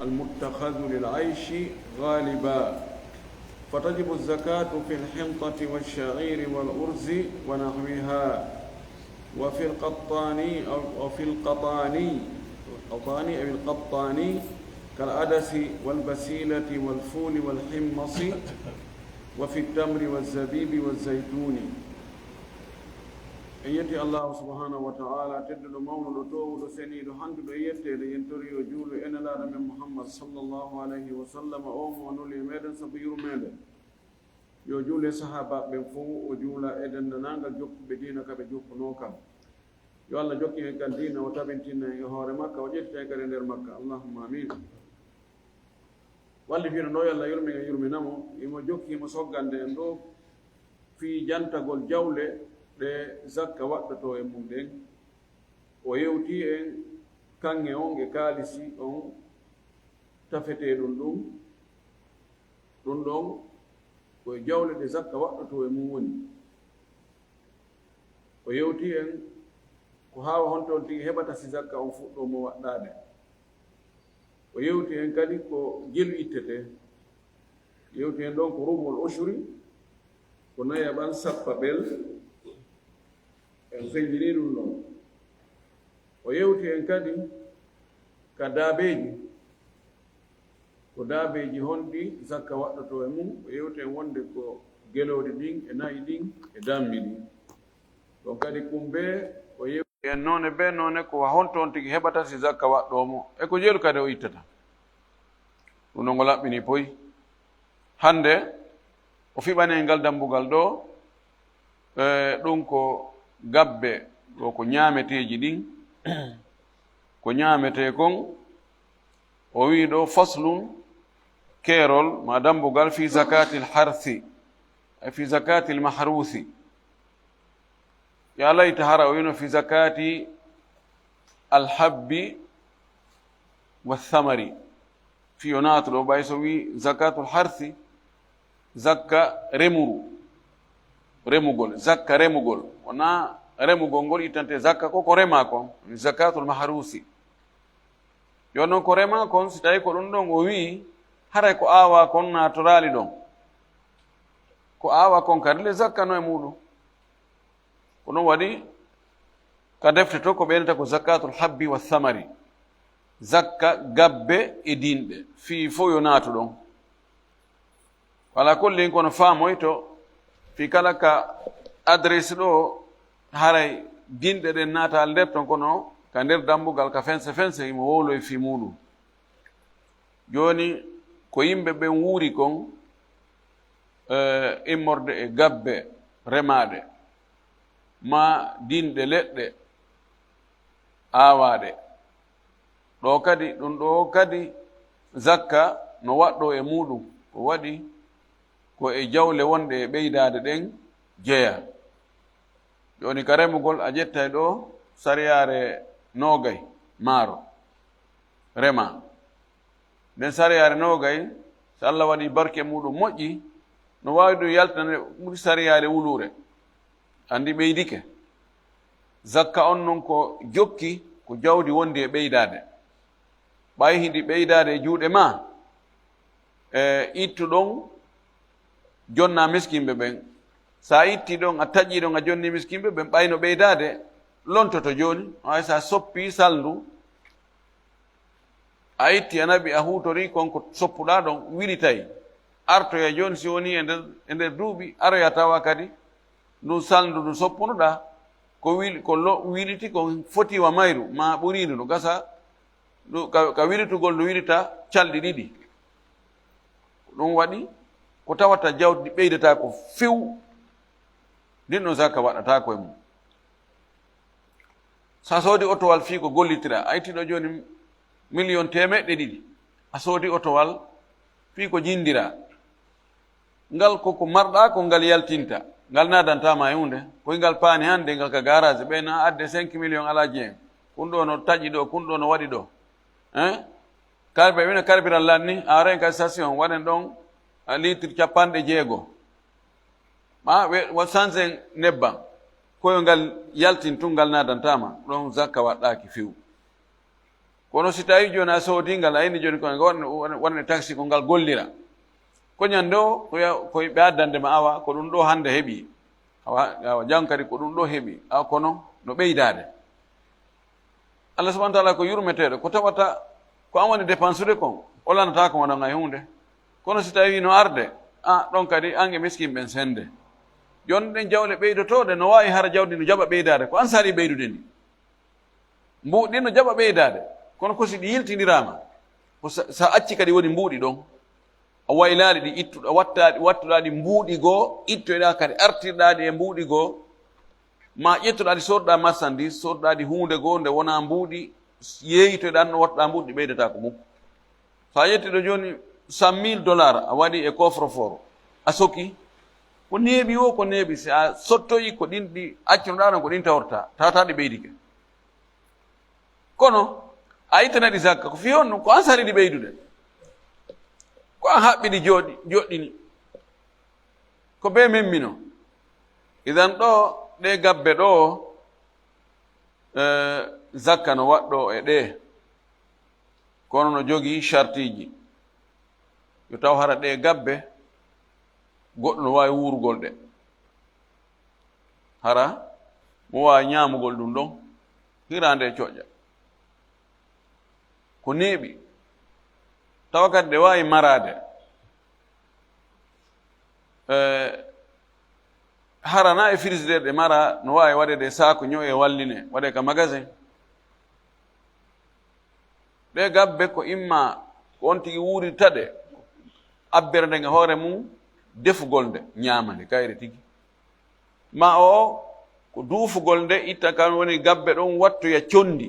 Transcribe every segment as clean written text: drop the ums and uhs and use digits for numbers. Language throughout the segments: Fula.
المتخذ للعيش غالبا، فتجب الزكاة في الحنطة والشعير والأرز ونحوها، وفي القطاني كالعدس والبسيلة والفول والحمص، وفي التمر والزبيب والزيتون. يتي الله سبحانه وتعالى تدل مولد تو سنيد حمد يتي ينتري وجول ان لا من محمد صلى الله عليه وسلم او ونولي ميدن سبير ميدن yo jule sahaba ben fu o jula eden nanga jokku be dina ka be jokku no kam yo Allah jokki en kan dina o tabintina e hoore makka o jetta e kare nder makka allahumma amin walli fino no yalla yurmi namo imo jokki mo soggande en do fi jantagol jawle de zakka waddato e mum den o yewti en kange on e kalisi on tafete ɗum ɗon ko jawle de zakka waɗɗoto e mum woni o yewti en ko hawa honton tigi heɓata si zakka on fuɗɗo mo waɗɗade o yewti en kadi ko jelu ittete yewti en ɗon ko rubul ushuri ko nayaɓan sappa ɓel en feñjini ɗum ɗon o yewti en kadi ka daabeji honɗi zakka waɗɗoto e mum o yewti en wonde ko gelooɗi ɗin e nayi ɗin e dammi ɗin ɗon kadi kumbe o yewti en noone be noone ko hontoon tigi heɓata si zakka waɗɗomo e ko jeelu kadi o ittata ɗum ɗon ngo laɓɓini poyi hande o fiɓani ngal dambugal ɗo ɗum ko gabbe ɗo ko ñaameteji ɗin ko ñaamete kon o wi ɗo faslun keerol ma dambugal fi zakati lharthi fi zakati lmahruthi ya layta hara o wino fi zakati alhabbi walthamari fi o naatu ɗo ɓay so wi zakatu lharthi zakka zakka remugol wona remugol ngol ittante zakka ko rema kon zakatul mahrusi yo noon ko rema kon si tawi ko ɗum ɗon o wi haray ko aawa kon natorali ɗon ko aawa kon kadi le zakka no e muɗum ko ɗum waɗi ka defte to ko ɓeynata ko zakatul habbi wa thamari zakka gabbe e dinɗe fii fof yo naatu ɗon wala kollin kono faamoy to fi kala ka adresse ɗo haray dinɗe ɗen natal nder ton kono ka nder dambugal ka fense imo wowlo e fi muɗum joni ko yimɓe ɓen wuuri kon immorde e gabbe remaɗe ma dinɗe leɗɗe aawaɗe ɗo kadi ɗum ɗo kadi zakka no waɗɗo e muɗum ko waɗi ko e jawle wonɗe e ɓeydade ɗen jeeya joni ka remugol a ƴettay ɗo sariyare nogay maaro rema nden sariyare nogay so Allah waɗi barke muɗum moƴƴi no wawi ɗum yaltane ɓuri sariyare wulure andi ɓeydike zakka on noon ko jokki ko jawdi wondi e ɓeydade ɓay hiɗi ɓeydade e juuɗe ma ittu ɗon jonna miskimɓe ɓen sa itti ɗon a taƴƴi ɗon a jonni miskimɓe ɓen ɓayno ɓeydade lontoto joni ay sa soppi salndu a itti a naɓi a hutori konko soppuɗa ɗon wilitay artoya joni si woni e nder duuɓi aroya tawa kadi ɗum salndu ndu soppunoɗa ko wiliti ko fotiwa mayru ma ɓurindu ndu gasa ka wilitugol ndu wilita calɗi ɗiɗi ɗum waɗi ko tawata jawdi ɓeydata ko few ndin ɗon zakka waɗata koye mum sa soodi otowal fii ko gollitira a ittiɗo joni million temeɗɗe ɗiɗi a soodi otowal fii ko jindira ngal koko marɗa ko ngal yaltinta ngal nadantama e hunde koye ngal paani hande ngal ka garage ɓeyna adde 5 million alaji en kun ɗo no taƴi ɗo kun ɗo no waɗi ɗo karbe wina karbiral lanni a ren ka station waɗen ɗon litre 60 ma wa sansen nebban koyo ngal yaltin tun ngal nadantama ɗon zakka waɗɗaki few kono si tawi joni a soodi ngal a ini joni ko wonne taxi ko ngal gollira ko ñando koye ɓe addande ma awa ko ɗum ɗo hande heeɓi awa jan kadi ko ɗum ɗo heeɓi awa kono no ɓeydade Allah subahana taala ko yurmeteɗo ko tawata ko an woni dépense ude kon o lanata ko waɗanga e hunde kono si tawi no arde ɗon kadi an e miskin ɓen sende joni ɗen jawle ɓeydotoɗe no wawi hara jawdi no jaɓa ɓeydade ko an saari ɓeydude ndi mbuuɗi no jaɓa ɓeydade kono kosi ɗi yiltidirama ko sa acci kadi woni mbuuɗi ɗon a waylaali ɗi ittuɗa wattuɗa ɗi mbuuɗi goo ittoyɗa kadi artirɗa ɗi e mbuuɗi goo ma ƴettoɗa ɗi sorɗa marchandise sorɗa ɗi hunde goo nde wona mbuuɗi yeeyitoyɗa no wattuɗa mbuuɗi ɗi ɓeydata ko mukko so a yettiɗo joni $100,000 a waɗi e coffre fort a soki ko neeɓi o ko neeɓi si a sottoyi ko ɗin ɗi accinoɗa ɗon ko ɗin tawrta tawata ɗi ɓeydike kono a ittanaɗi zakka ko fiyon ɗum ko an sariɗi ɓeydude ko an haɓɓiɗi joɗɗini ko be memmino idan ɗo ɗe gabbe ɗo zakka no waɗɗo e ɗe kono no jogii chartiji yo taw hara ɗe gabbe goɗɗo no wawi wurgol ɗe hara mo wawi ñamugol ɗum ɗon hirande coƴƴa ko neeɓi tawa kadi ɗe wawi marade harana e frigidaire ɗe mara no wawi waɗede saku ño'e walline waɗe ka magasin ɗe gabbe ko imma ko on tigi wuurita ɗe abbere nde hoore mum defugol nde ñaama nde kayre tigi ma o ko duufugol nde itta kan woni gabbe ɗon wattoya condi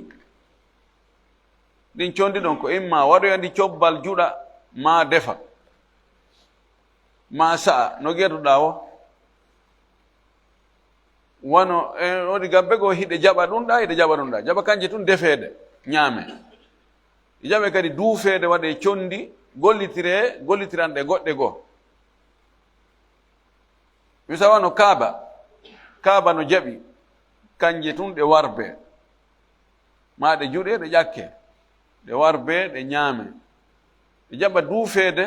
ɗin condi ɗon ko imma waɗoyandi cobbal juɗa ma defa ma sa'a no gertuɗa o wano woni gabbe goo hiɗe jaɓa ɗum ɗa hiɗe jaɓa ɗum ɗa jaɓa kanje tun defeede ñaame jaɓe kadi duufeede waɗe condi gollitiranɗe goɗɗe goo misawa no kaaba no jaɓi kanje tun ɗe warbe ma ɗe juɗe ɗe ƴakke ɗe warbe ɗe ñaame ɗe jaɓa duufeede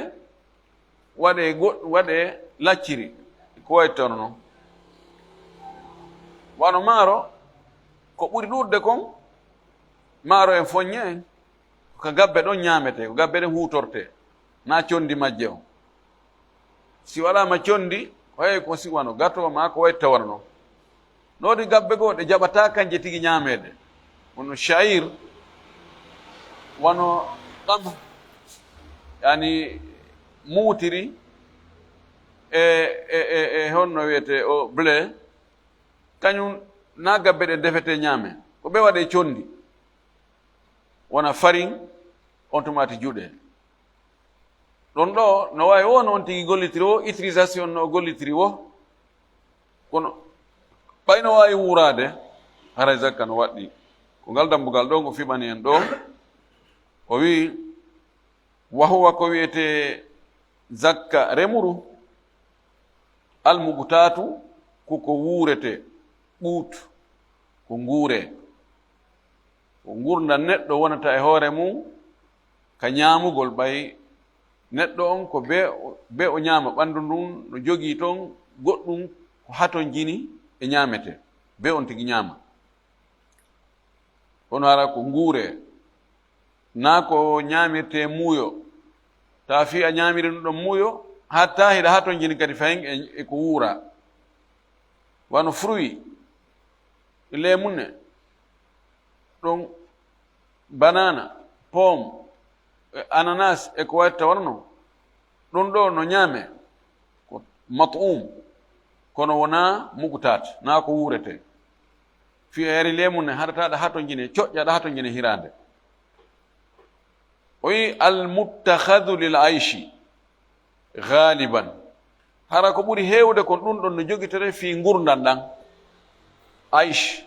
waɗe lacciri ko waytono noon wano maaro ko ɓuri ɗurde kon maaro en foññe en ko gabbe ɗon ñaamete ko gabbe ɗen huutorte na condi majje on si waɗama condi hoye ko siwano gato ma ko way tawara noon noodi gabbe goo ɗe jaɓata kanje tigi ñaameede wono sha'ir wano ɗam yani muutiri e honno wiyete o blé kañum na gabbe ɗe defete ñaame ko ɓe waɗe condi wona farine on tumati juɗe ɗon ɗo no wawi o no on tigi gollitiri o utilisation no gollitiri o kono ɓayno wawi wurade haray zakka no waɗɗi ko ngal dambugal ɗo ngo fiɓani en ɗo o wi wahuwa ko wiyete zakka remuru almugutatu koko wuurete ɓuut ko nguure ko ngurdan neɗɗo wonata e hoore mum ka ñaamugol ɓay neɗɗo on ko be o ñaama ɓanndu ndun no jogii toon goɗɗum ko haton jini e ñaamete be on tigi ñaama kono hara ko nguure naa ko ñaamirte muuyo taa fi a ñaamiri ɗum ɗon muuyo hatta hiɗa haton jini kadi fayin e ko wuura wano fruit lemunne ɗon banana pomme ananas e ko watta warno ɗum ɗo no ñaame ko mat'um kono wona mugutat na ko wuurete fi heri lemunne haɗataɗa haton jine coƴƴaɗa haton jine hirande o wi almuttakhadu lil aishi galiban hara ko ɓuri heewde kon ɗum ɗon no jogitere fi ngurdan ɗan aish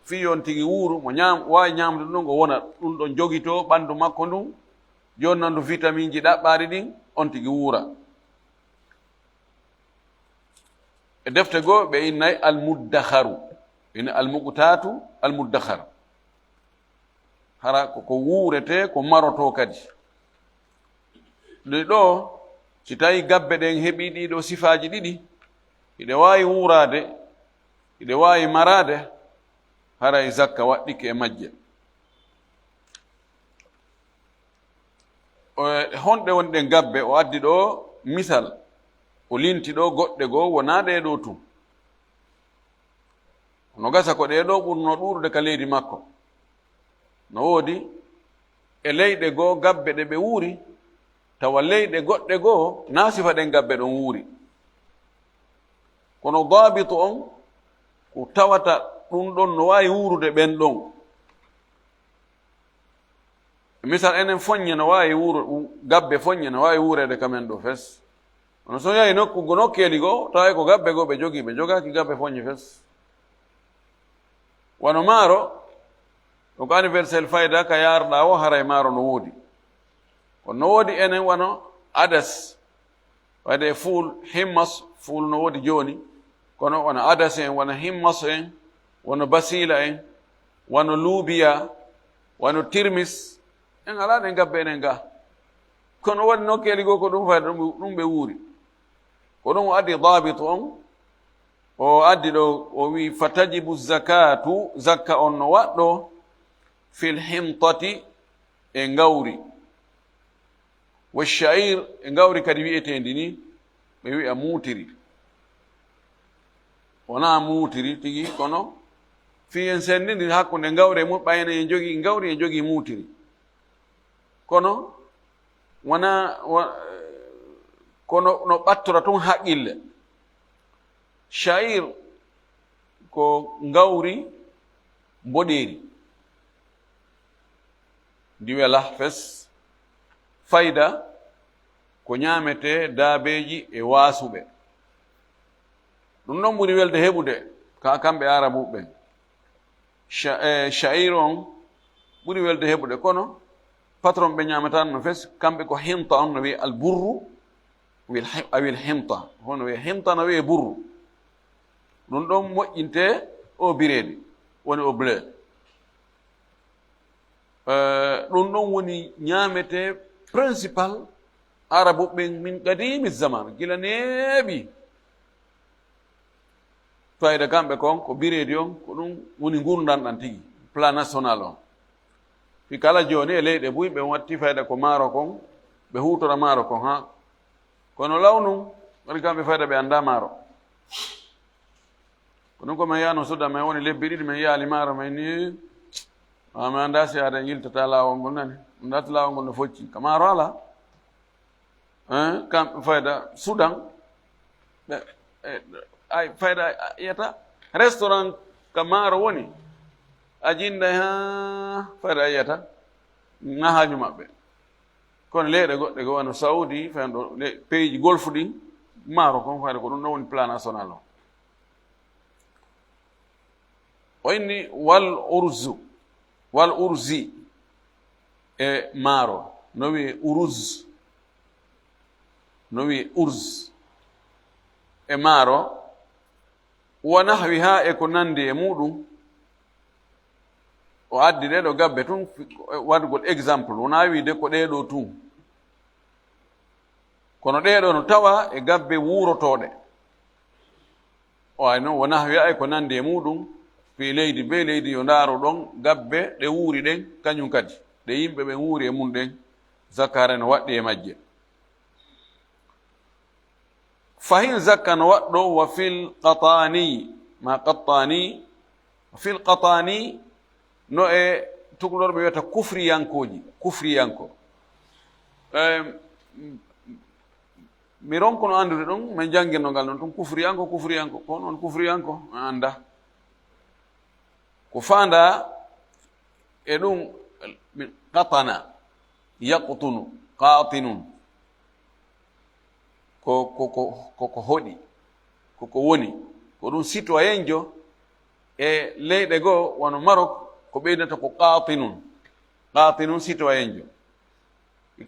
fi yon tigi wuuru mo wawi ñamde ɗum ɗon ngo wona ɗum ɗon jogito ɓanndu makko ndun joni nandu vitamine ji ɗaɓɓaɗi ɗin on tigi wuura e defte goo ɓe innayi almuddakharu ina almugutatu almuddakhar hara ko wuurete ko maroto kadi ɗo si tawi gabbe ɗen heɓi ɗiɗo sifaji ɗiɗi iɗe wawi wuurade iɗe wawi marade haray zakka waɗɗike e majje. Honɗe woni ɗen gabbe o addi ɗo misal o linti ɗo goɗɗe goo wona ɗeɗo tun no gasa ko ɗeɗo ɓurno ɗuurde ka leydi makko no woodi e leyɗe goo gabbe ɗe ɓe wuuri tawa leyɗe goɗɗe goo na sifa ɗen gabbe ɗon wuuri kono dabitu on ko tawata ɗum ɗon no wawi wuurude ɓen ɗon. Misal enen foññe no wawi gabbe foññe no wawi wuurede kamen ɗo fes ono so yahi nokkeli goo tawa ko gabbe goo ɓe jogaki gabbe foññe fes. Wano maaro ɗo ko anniversel fayda ka yarɗa o haray maaro no woodi kono no woodi enen wano adas wayde fuul himmas fuul no woodi joni kono wona adas en wona himmas en wono basila en wono luubiya wono tirmis en ala ɗen gabbe enen ga kono waɗi nokkeli goo ko ɗum fayda ɗum ɓe wuuri ko ɗum o addi dabitu on o addi ɗo o wi fatajibu zakatu zakka on no waɗɗo fil himtati e ngawri wa shair e ngawri kadi wi'etendi ni ɓe wi'a muutiri wona muutiri tigi kono fiyen sendidi hakkunde ngawri e mum ɓayne e jogii ngawri e jogii muutiri kono wona kono no ɓattora tun haqqille. Shair ko ngawri mboɗeeri ndi wela fes fayda ko ñaamete daabeji e waasuɓe ɗum ɗon ɓuri welde heɓude ka kamɓe arabuɓe shair on ɓuri welde heɓude kono patron ɓe ñaamatan no fes kamɓe ko himta on no wiye alburru awil himta hono wiye himta no wiye burru ɗum ɗon moƴƴinte o bireedi woni o bleu ɗum ɗon woni ñaamete principal arabuɓe min qadimi zaman gila neeɓi fayda kamɓe kon ko bireedi on ko ɗum woni gurdan ɗan tigi plan national on fi kala joni e leyɗe buy ɓe watti fayda ko maaro kon ɓe hutora maaro kon ha kono lawnu waɗi kamɓe fayda ɓe annda maaro ko ɗum ko min yano suda min woni lebbi ɗiɗi min yaali maaro min ni mi annda si aɗa yiltata laawol ngol nani ɗum ɗata laawol ngol no focci ka maaro ala kamɓe fayda sudan ay fayda yiyata restaurant ka maaro woni a jinda ha fayda yiyata nahaaju maɓɓe kono leyɗe goɗɗe go wano saudi fen ɗo pays ji golfe ɗin maaro kon fayda ko ɗum ɗon woni plan national o inni wal urzi e maaro no wiye uruz no wiye urz e maaro wonahwi ha e ko nandi e muɗum o addi ɗeɗo gabbe tun waɗugol exemple wona wiide ko ɗeɗo tun kono ɗeɗo no tawa e gabbe wuurotoɗe o ay noon wonahwi ha e ko nandi e muɗum fi leydi be leydi yo ndaaro ɗon gabbe ɗe wuuri ɗen kañum kadi ɗe yimɓe ɓe wuuri e mum ɗen zakare no waɗɗi e majje fahin zakka no waɗɗo wa fil qatani ma qattani fil qatani no e tukulor ɓe wiyata kufriyanko mi ronkono andude ɗum min janngirno ngal noon tun kufriyanko ko noon kufriyanko anda ko fanda e ɗum qatana yaqtunu qatinun koko hoɗi koko woni ko ɗum citoyen jo e leyɗe goo wono Maroc ko ɓeydata ko qatinun citoyen jo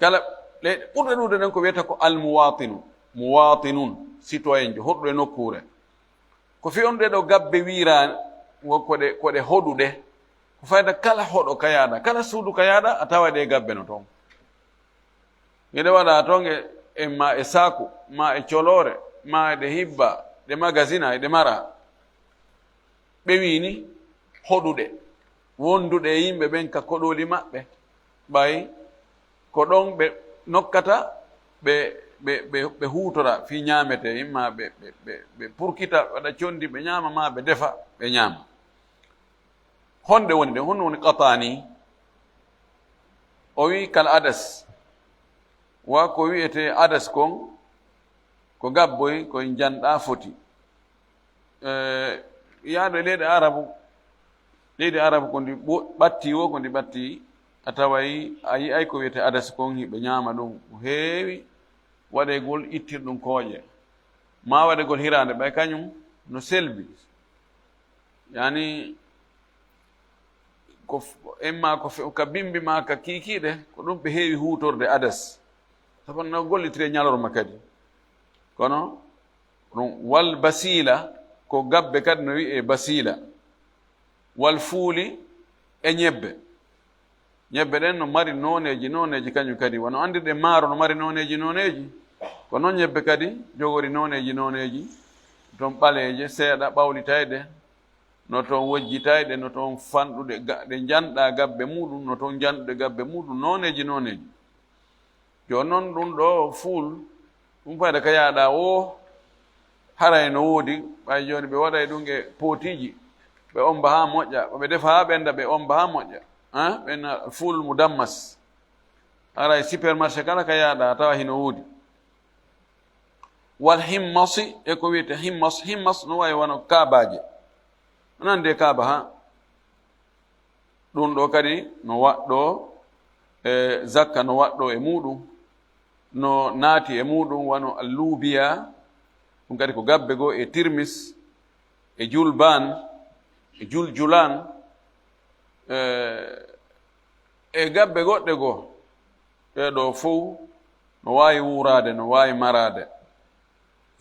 kala leyɗe ɓurɗe ɗuɗe ɗen ko wiyata ko muwatinun citoyen jo hoɗɗo e nokkure ko fi on ɗeɗo gabbe wiira koɗe hoɗuɗe fayda kala hoɗo ka yaada kala suudu ka yaada a tawa ɗe gabbe no toon ede waɗa toon e ma e saku ma e colore ma ɗe hibba ɗe magasina eɗe mara ɓe wini hoɗuɗe wonduɗe e yimɓe ɓen ka koɗoli maɓɓe ɓay ko ɗon ɓe nokkata ɓe hutora fi ñamete imma ɓe purkita waɗa condi ɓe ñama ma ɓe defa ɓe ñama honde woni ɗe honno woni qatani o wi kal adas wa ko wiyete adas kon ko gabboy koye janɗa foti yaaɗo e leydi arabu ko ndi ɓatti wo ko ndi ɓatti a taway a yiyay ko wiyete adas kon hiɓe ñama ɗum heewi waɗegol ittirɗum kooƴe ma waɗegol hirande ɓay kañum no selbi yani ko emma ko ka bimbi ma ka kiikiiɗe ko ɗum ɓe heewi hutorde adas sabu no gollitire ñalorma kadi kono ɗum wal basila ko gabbe kadi no wiye basila wal fuuli e ñebbe ɗen no mari noneji kañum kadi wono andirɗe maaro no mari noneji ko noon ñebbe kadi jogori noneji toon ɓaleje seeɗa ɓawlitayɗe no toon wojjitayɗe no toon fanɗuɗe ɗe janɗa gabbe muɗum no toon janɗuɗe gabbe muɗum noneji joni noon ɗum ɗo fuul ɗum fayda ka yaaɗa o haray no woodi ɓay joni ɓe waɗay ɗum e potiji ɓe omba ha moƴƴa ɓe defa ha ɓenda ɓe omba ha moƴƴa ɓen fuul mudammas haray supermarché kala ka yaaɗa tawa hino woodi wal himmasi e ko wiyete himmas no wawi wono kabaje nande kaaba ha ɗum ɗo kadi no waɗɗo e zakka no waɗɗo e muɗum no naati e muɗum wano allubiya ɗum kadi ko gabbe goo e tirmis e julban e juljulan e gabbe goɗɗe goo ɗeɗo fof no wawi wurade no wawi marade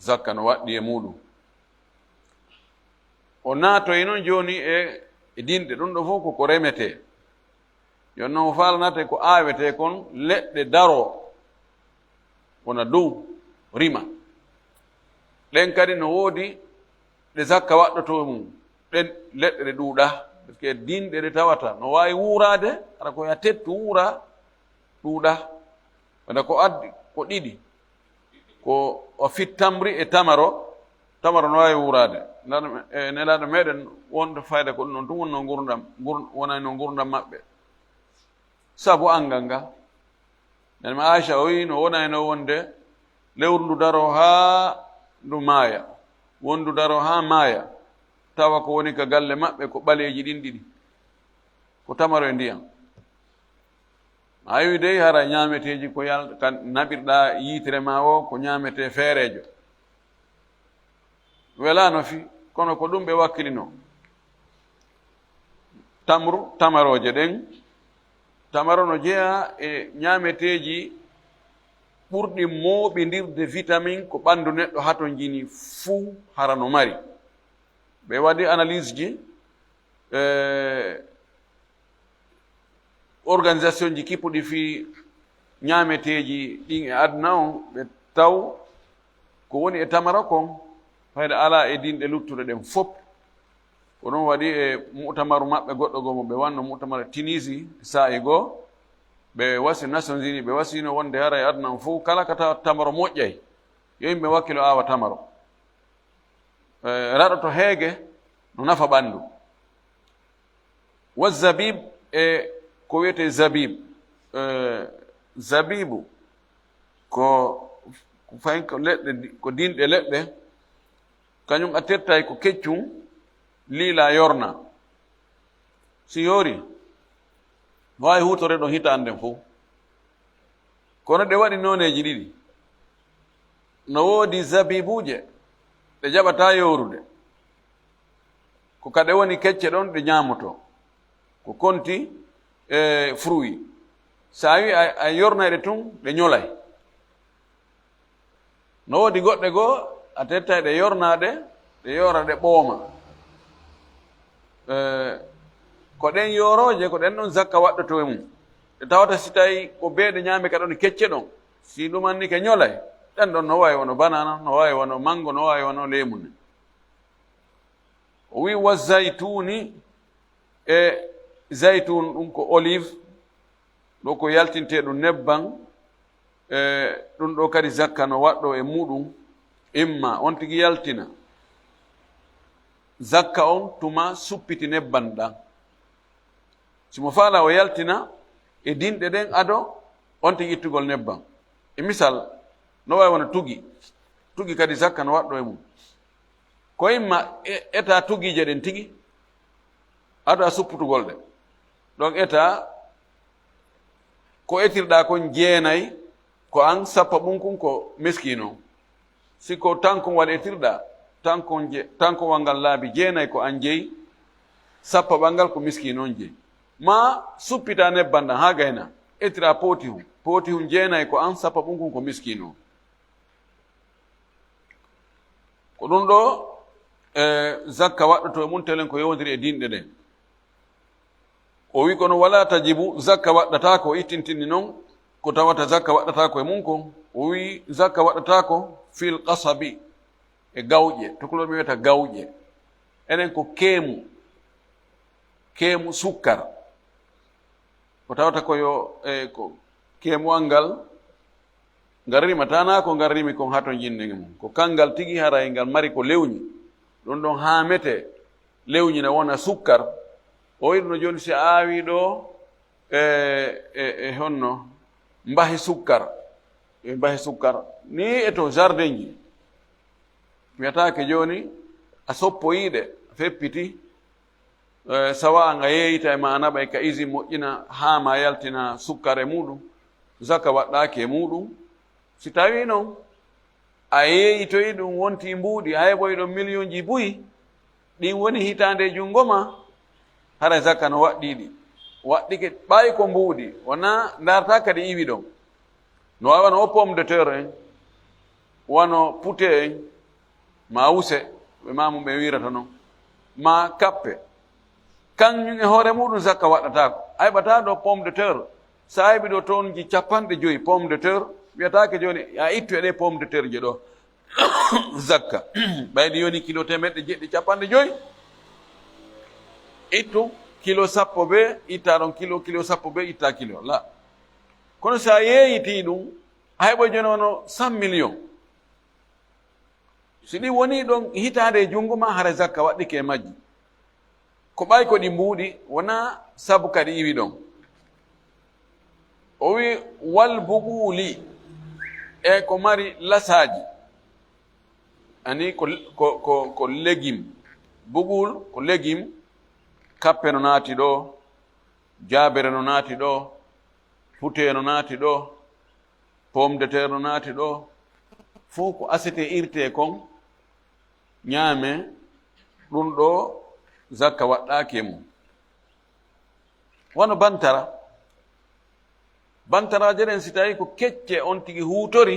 zakka no waɗɗi e muɗum o naatoy noon joni e dinɗe ɗum ɗo fof koko remete joni noon o falanate ko awete kon leɗɗe daro wona dow rima ɗen kadi no woodi ɗe zakka waɗɗoto mum ɗen leɗɗe ɗe ɗuuɗa par ce que dinɗe ɗe tawata no wawi wurade ara koya tettu wura ɗuuɗa wanda ko addi ko ɗiɗi ko o fittamri e tamaro no wawi wurade nelaɗo meɗen wonde fayda ko ɗum noon tum wonno gurdam wonayno gurdam maɓɓe sabu angal nga nenma aicha o wi no wonayno wonde lewru ndu daro ha ndu maaya wondu daro ha maaya tawa ko woni ka galle maɓɓe ko ɓaleji ɗin ɗiɗi ko tamaro e ndiyam a wi dey hara ñameteji ko ka naɓirɗa yitere ma o ko ñamete feerejo welano fi kono ko ɗum ɓe wakkilino tamaroje ɗen tamaro no jeeya e ñameteji ɓurɗi mooɓidirde vitamine ko ɓanndu neɗɗo hato jini fuu hara no mari ɓe waɗi analyse ji organisation ji kippuɗi fi ñameteji ɗin e aduna on ɓe taw ko woni e tamara kon fayde ala e dinɗe luttuɗe ɗen fof ko ɗum waɗi e mutamaru maɓɓe goɗɗo goo mo ɓe wanno mutamara Tunisie sa'i goo ɓe wasi Nations Unis ɓe wasino wonde hara e aduna on fof kala ka tawa tamaro moƴƴay yo yimɓe wakkilo awa tamaro raɗoto heege no nafa ɓanndu wa zabib e ko wiyete zabibu ko fayin ko leɗɗe ko dinɗe leɗɗe kañum a tettay ko keccum liila yorna si yoori wawi hutore ɗon hitanden fof kono ɗe waɗi noneji ɗiɗi no woodi zabibuje ɗe jaɓata yorude ko kaɗe woni kecce ɗon ɗe ñamoto ko konti e fruit sa wi a yornayɗe tun ɗe ñolay no woodi goɗɗe goo a tettay ɗe yornaɗe ɗe yora ɗe ɓooma ko ɗen yoroje ko ɗen ɗon zakka waɗɗoto e mum e tawata si tawi ko beeɗe ñaami ka ɗon kecce ɗon si ɗumanni ke ñolay ɗen ɗon no wawi wono banana no wawi wono mango no wawi wono lemu ne o wi wa zaytuni e zaytun ɗum ko olive ɗo ko yaltinte ɗum nebban ɗum ɗo kadi zakka no waɗɗo e muɗum imma on tigi yaltina zakka on tuma suppiti nebban ɗan simo faala o yaltina e dinɗe ɗen ado on tigi ittugol nebban e misal no wawi wona tugi kadi zakka no waɗɗo e mum ko imma eta tugije ɗen tigi ado a supputugol ɗe ɗon eta ko etirɗa kon jeenayi ko an sappa ɓunkun ko miskino siko tankon waɗa etirɗa tankowal ngal laabi jeenayi ko an jeyi sappa ɓangal ko miskino on jeyi ma suppita nebban ɗan ha gayna etira poti hun jeenayi ko an sappa ɓunkun ko miskino ko ɗum ɗo zakka waɗɗoto e mum telen ko yewdiri e dinɗe ɗen o wi kono wala tajibu zakka waɗɗatako ittintini noon ko tawata zakka waɗɗatako e mum ko o wi zakka waɗɗatako fil qasabi e gawƴe tokolor mi wiyata gawƴe enen ko keemu sukkar ko tawata koyo ko keemuwal ngal ngal rimata ko ngal rimi kon haton jinnege mum ko kangal tigi haray ngal mari ko lewñi ɗum ɗon haamete lewñi ne wona sukkar o wi ɗum no joni si aawi ɗo e honno mbahi sukkar ni e to jardin ji wiyatake joni a soppoyiɗe feppiti sawa nga yeeyita e ma naɓa e ka isi moƴƴina haama yaltina sukkar e muɗum zakka waɗɗaki e muɗum si tawi noon a yeeyitoyi ɗum wonti mbuuɗi a heɓoyi ɗon million ji buyi ɗin woni hitande junngo ma hara zakka no waɗɗiɗi waɗɗike ɓaayi ko mbuuɗi wona darta kadi iwi ɗon no wawi wano pomme de terre en wano pute en ma wuse ɓe mamum ɓe wirata noon ma kappe kañum e hoore muɗum zakka waɗatako a heɓata ɗo pomme de terre sa heɓi ɗo tonji 50 pomme de terre wiyatake joni a ittu e ɗe pomme de terre je ɗo zakka ɓayɗi yoni kilo 1.750 ittu kilo 10 be itta ɗon kilo 10 be itta kilo la kono sa yeeyiti ɗum a heɓoy joni wono 100 million si ɗi woni ɗon hitande junngo ma hara zakka waɗɗike e majji ko ɓay ko ɗi mbuuɗi wona sabu kadi iwi ɗon o wi wal buɓuuli e ko mari lasaji ani ko légume buɓuul ko légume kappe no naati ɗo jaabere no naati ɗo pute no naati ɗo pomme de terre no naati ɗo fof ko asete irte kon ñaame ɗum ɗo zakka waɗɗaki e mum wono bantaraje ɗen si tawi ko kecce on tigi huutori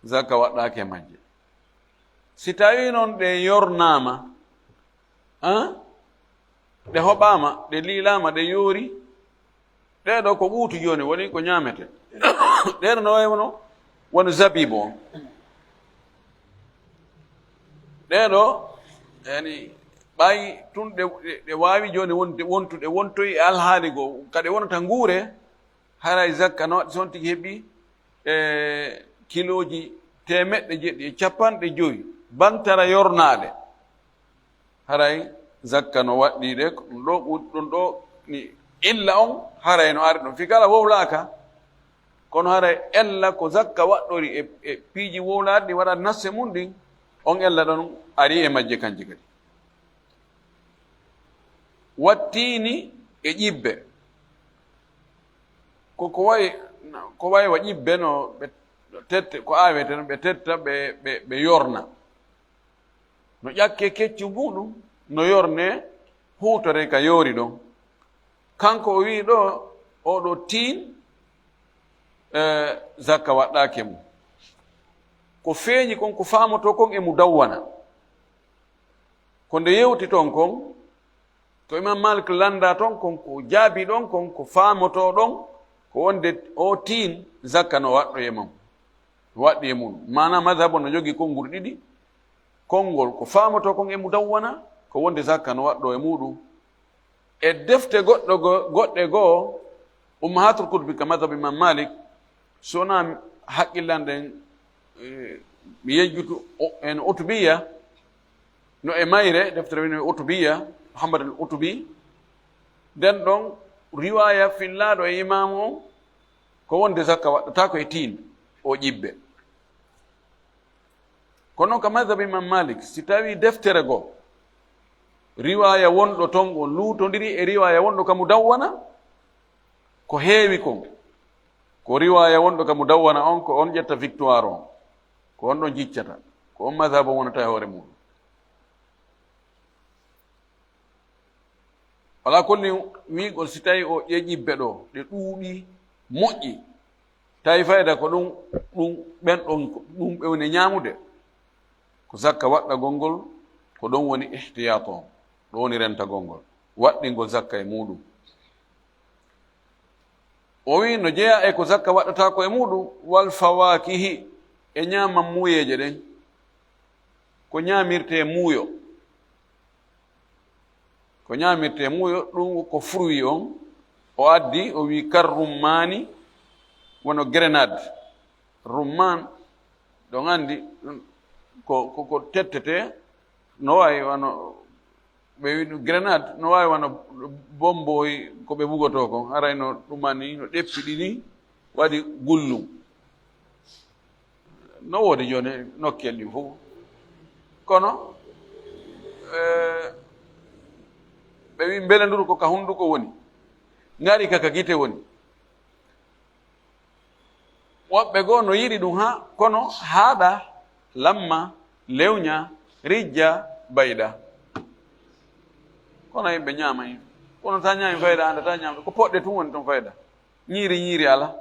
zakka waɗɗaki e majje si tawi noon ɗe yornama ɗe hoɓama ɗe liilama ɗe yoori ɗeɗo ko ɓuutu joni woni ko ñamete ɗeɗo no wayi wono zabibo on ɗeɗo yani ɓayi tun ɗe wawi joni wontuɗe wontoyi e alhaali goo kadi wonata nguure haray zakka no waɗi son tigi heeɓi kiloji 150 bantara yornaɗe haray zakka no waɗɗiɗe ɗum ɗo ni illa on haray no ari ɗon fi kala wowlaka kono haray ella ko zakka waɗɗori e piiji wowlaɗi ɗi waɗat nasse mum ɗin on ella ɗon ari e majje kanji kadi wattini e ƴibbe ko wayi wa ƴibbe no ɓe tette ko awete no ɓe tetta ɓe yorna no ƴakke keccu muɗum no yorne huutore ka yoori ɗon kanko o wi ɗo oɗo tiin zakka waɗɗake mum ko feeñi kon ko faamoto kon e mu dawwana ko nde yewti ton kon to Imam Malik landa ton kon ko jaabi ɗon kon ko faamoto ɗon ko wonde o tin zakka no waɗɗo e mum waɗɗi e mum mana madhabo no jogi konngol ɗiɗi konngol ko faamoto kon e mudawwana ko wonde zakka no waɗɗo e muɗum e defte goɗɗe goo ummahatul kutubi ka madhab Imam Malik sona haqqillanɗen mi yejjutu en utubiya no e mayre deftere wino utubiya Muhammad al utubi den ɗon riwaya fillaɗo e imam o ko wonde zakka waɗɗata ko e tin o ƴibbe kono ka madhab Imam Malik si tawi deftere goo riwaya wonɗo ton o luutodiri e riwaya wonɗo ka mudawwana ko heewi kon ko riwaya wonɗo ka mudawwana on ko on ƴetta victoire on ko on ɗon jiccata ko on madhab o wonata e hoore muɗum wala kolli wiigol si tawi o ƴeƴibbe ɗo ɗe ɗuuɗi moƴƴi tawi fayda ko ɗum ɓen ɗum ɓewne ñaamude ko zakka waɗɗagol ngol ko ɗon woni ihtiyat on ɗo woni rentagol ngol waɗɗingol zakka e muɗum o wi no jeeya e ko zakka waɗata ko e muɗum wal fawakihi e ñaaman muuyeje ɗen ko ñaamirte muuyo ɗum ko fruit on o addi o wi kar rummani wono grenade rumman ɗon andi ko tettete no wawi wano ɓe wi ɗum grenade no wawi wano bomboy ko ɓe ɓugoto kon arayno ɗumani no ɗeppiɗi ni waɗi gullum no woodi joni nokkel ɗi fof kono ɓe wi belendur ko ka hunduko woni ngaari kaka gite woni woɓɓe goo no yiɗi ɗum ha kono haaɗa lamma lewña rijja bayɗa kono yimɓe ñaamayi kono ta ñaami fayda andata ñaamde ko poɗɗe tun woni ton fayda ñiiri ala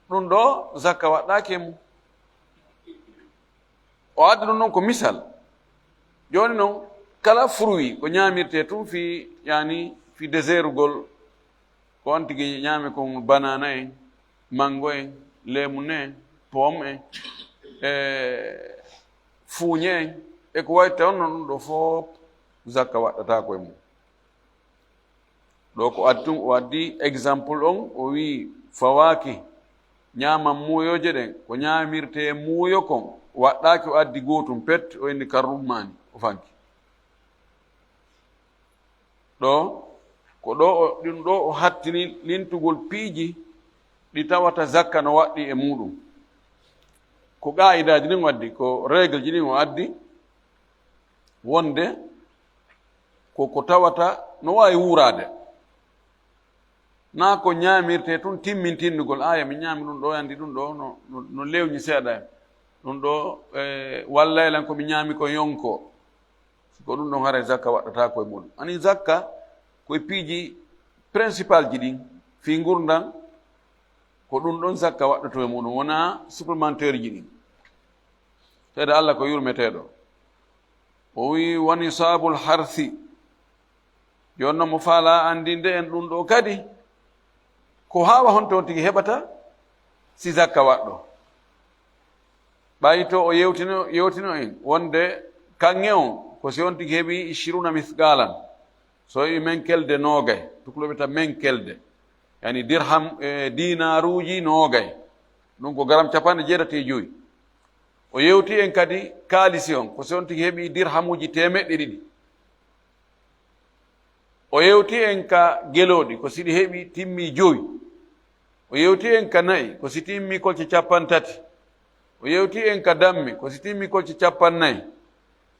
ɗum ɗo zakka waɗɗake mum o addi ɗum noon ko misal joni noon kala fruit ko ñaamirte tun fi désert gol ko on tigi ñaami kon banana en mango en lemune en pomme en fuuñe en e ko wayi taw noon ɗum ɗo fof zakka waɗɗata koye mum ɗo ko addi o addi exemple on o wi fawaki ñaaman muuyoje ɗen ko ñaamirte muuyo kon waɗɗaki o addi gootum pet o inni karrummani o fanki ɗo ko ɗo ɗum ɗo o hattini lintugol piiji ɗi tawata zakka no waɗɗi e muɗum ko qa'idaji ɗin o addi ko règle ji ɗin o addi wonde ko tawata no wawi wurade na ko ñaamirte tun timmintindugol aya mi ñaami ɗum ɗo andi ɗum ɗo no lewñi seeɗa ɗum ɗo wallaylan komi ñaami ko yonko ko ɗum ɗon hara zakka waɗɗata koye muɗum ani zakka koye piiji principal ji ɗin fi gurdan ko ɗum ɗon zakka waɗɗato e muɗum wona supplémentaire ji ɗin seeɗa Allah ko yurmeteɗo o wi woni sabul harsi jonno mo faala andinde en ɗum ɗo kadi ko hawa honto tigi heɓata si zakka waɗɗo ɓayi to o yewtino en wonde kanŋe on ko si on tigi heɓi 20 mithqalan so wi men kelde noogay tukuloɓe ta men kelde yani dirham dinaruji noogay ɗum ko garam 75 o yewti en kadi kaalisi on ko si on tigi heɓi dirhamuji 100 o yewti en ka geloɗi ko siɗi heɓi timmi 5 o yewti en ka nayi ko si timmi kolce 30 o yewti en ka dammi ko si timmi kolce 40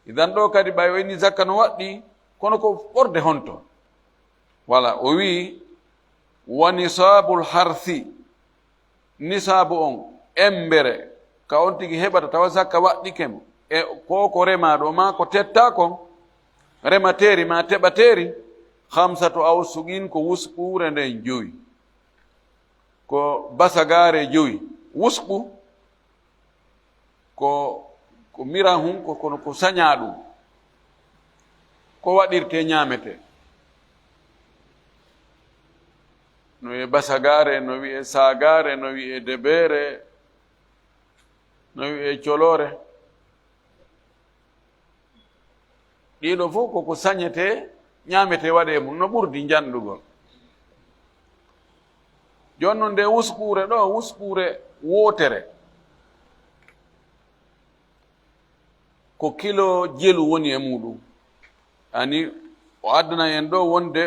idan ɗo kadi ɓay o inni zakka no waɗɗi kono ko ɓorde honto voilà o wi wa nisabul harsi nisabu on embere ka on tigi heɓata tawa zakka waɗɗikemo e ko remaɗo ma ko tetta kon remateri ma teɓateri 5 awsuqin ko wusɓure nden 5 ko basagare 5 wusɓu ko miran hum kono ko saña ɗum ko waɗirte ñamete no wi'e basagare, no wi'e sagare, no wi'e debere, no wi'e colore. ɗiɗo fof koko sañete ñamete waɗe mum no ɓurdi janɗugol. jonnon nde wuskure ɗo wuskure wotere ko kilo jelu woni e muɗum. ani o addana en ɗo wonde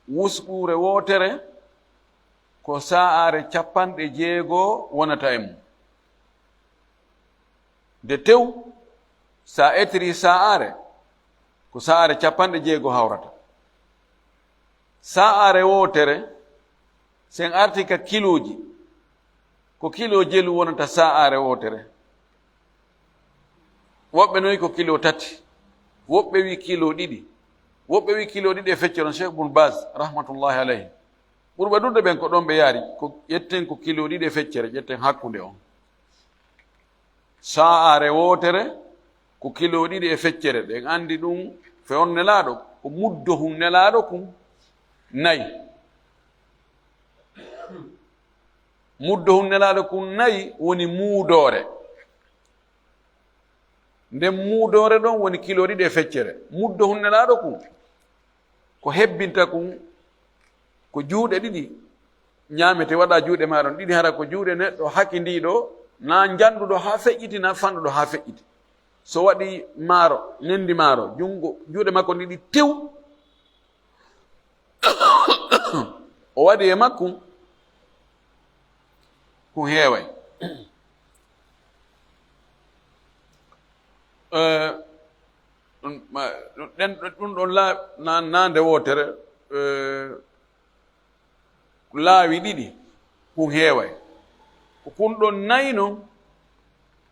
wuskure wotere ko sa'are 60 wonata e mum. nde tew sa etiri sa'are ko sa'are 60 hawrata. sa'are wotere sen arti ka kiloji ko kilo jelu wonata sa'are wotere. woɓɓe noyi ko kilo 3, woɓɓe wi kilo 2, woɓɓe wi kilo 2 e fecceron. Cheikh Ibn Baz rahmatullahi alayhi ɓurɓe ɗuɗde ɓen ko ɗon ɓe yaari ko ƴetten ko kilo 2 e feccere, ƴetten hakkunde on. sa'are wotere ko kilo 2 e feccere. ɗen andi ɗum fewn nelaɗo ko muddo hum nelaɗo kum 4. muddo hum nelaɗo kum 4 woni muudore. nden muudore ɗon woni kilo 2 e feccere. muddo hum nelaɗo kum ko hebbinta kum ko juuɗe 2 ñamete waɗa juuɗe maɗon 2 hara ko juuɗe neɗɗo hakindiɗo na janduɗo ha feƴƴiti na fanɗuɗo ha feƴƴiti. so waɗi maaro nendi maaro juuɗe makko ɗiɗi tew o waɗi e makkum ko heeway. ɗum ɗon nande wotere laawi 2 ko heeway. ko kun ɗon 4 non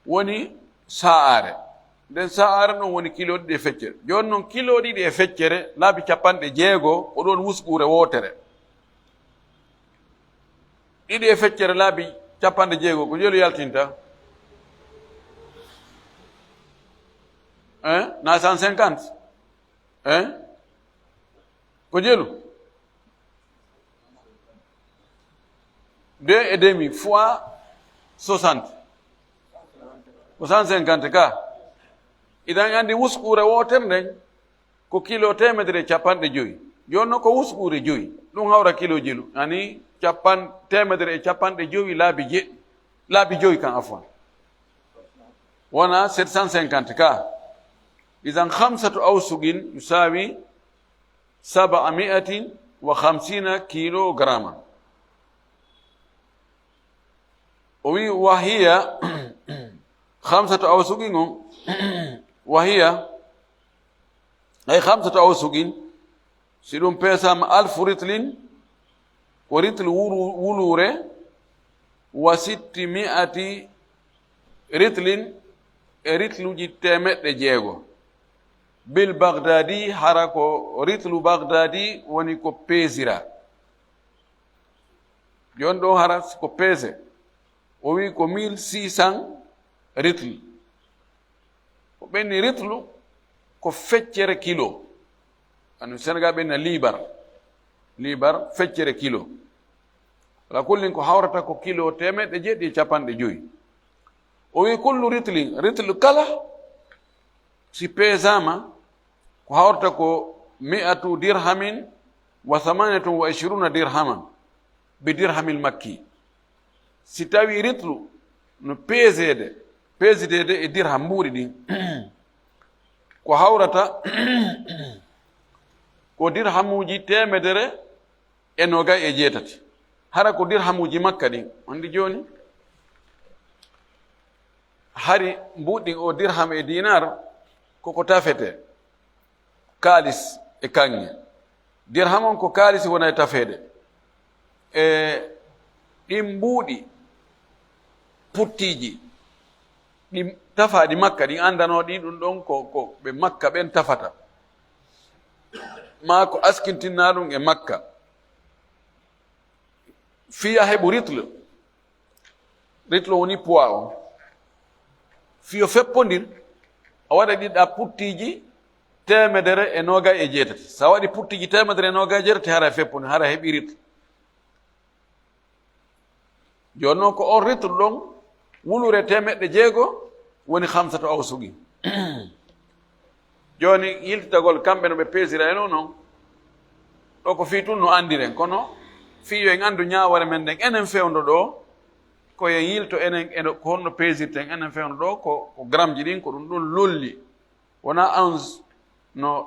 woni sa'are. nden sa'are ɗon woni kilo 2 e feccere. joni noon kilo 2 e feccere laabi 60 ko ɗon wuskure wotere. 2 e feccere laabi 60 ko jelu yaltinta na 150 ko jelu 2,5 fois 60 ko 150 ka. idan andi wuskure wotere nden ko kilo 150. joni noon ko wuskure 5 ɗum hawra kilo jelu ani 150 laabi 5 kan afwan wona 750 ka. idan 5 awsugin yusawi 750 kilograma. o wi wahiya 5 awsugin on wahiya ay 5 awsugin si ɗum pesama 1000 ritlin ko ritl wulure wa 600 ritlin e ritluji 600 bil bagdadi hara ko ritlu bagdadi woni ko pesira. jon ɗo hara ko pese o wi ko 1600 ritl. ko ɓenni ritlu ko feccere kilo. anu Sénégal ɓenna libar feccere kilo. ala kullin ko hawrata ko kilo 750. o wi kullu ritlu kala si pesama ko hawrata ko 100 dirhamin wa 28 dirhaman bi dirhamil makki. si tawi ritlu no pesede e dirham mbuɗi ɗin ko hawrata ko dirhamuji 128. hara ko dirhamuji makka ɗin andi joni hari mbuɗɗin o dirham e dinar koko tafete kalis e kanŋe. dirham on ko kalis wona e tafede. ɗin mbuuɗi puttiji ɗi tafaɗi makka ɗin andano ɗi ɗum ɗon ko ɓe makka ɓen tafata ma ko askintinna ɗum e makka. fiya heɓu ritlo woni poids o. fiyo feppodir a waɗa ɗiɗa puttiji temedere e noga e jeetati sa waɗi puttiji temedere e noga e jeetati hara feppune hara heɓi ritre joni noon ko on ritre ɗon wulure temeɗɗe jeego woni hamsata o sugi joni yiltitagol kamɓe no ɓe peesira eno noon ɗo ko fii tun no andiren kono fii yo en anndu ñaawore men nden enen fewndo ɗo koyen yilto enen ko honno peesirten enen fewndo ɗo ko gramme ji ɗin ko ɗum ɗum lolli wona onze no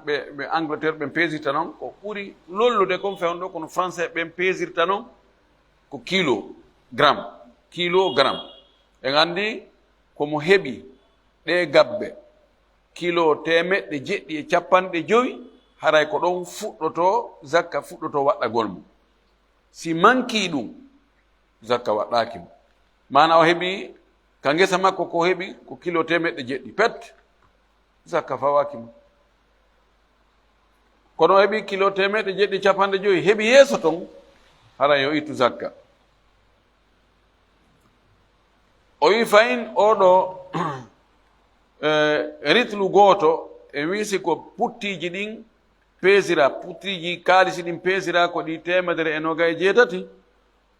ɓe Angleterre ɓen peesirta noon ko ɓuri lollude comme fewndo ɗo kono français ɓen peesirta noon ko kilogramme en anndi komo heɓi ɗe gabbe kilo temeɗɗe jeɗɗi e capanɗe joyi haray ko ɗon fuɗɗoto zakka fuɗɗoto waɗɗagol mum si manki ɗum zakka waɗɗaki mo mana o heɓi ka ngesa makko ko heɓi ko kilo temeɗɗe jeɗɗi pet zakka fawaki mo kono o heɓi kilo temeɗɗe jeɗɗi capanɗe joyi heɓi yeeso ton haray yo ittu zakka o wi fayin oɗo ritlu gooto e wiisi ko puttiji ɗin peesira puttiji kaalisi ɗin peesira ko ɗi temedere e noga e jeetati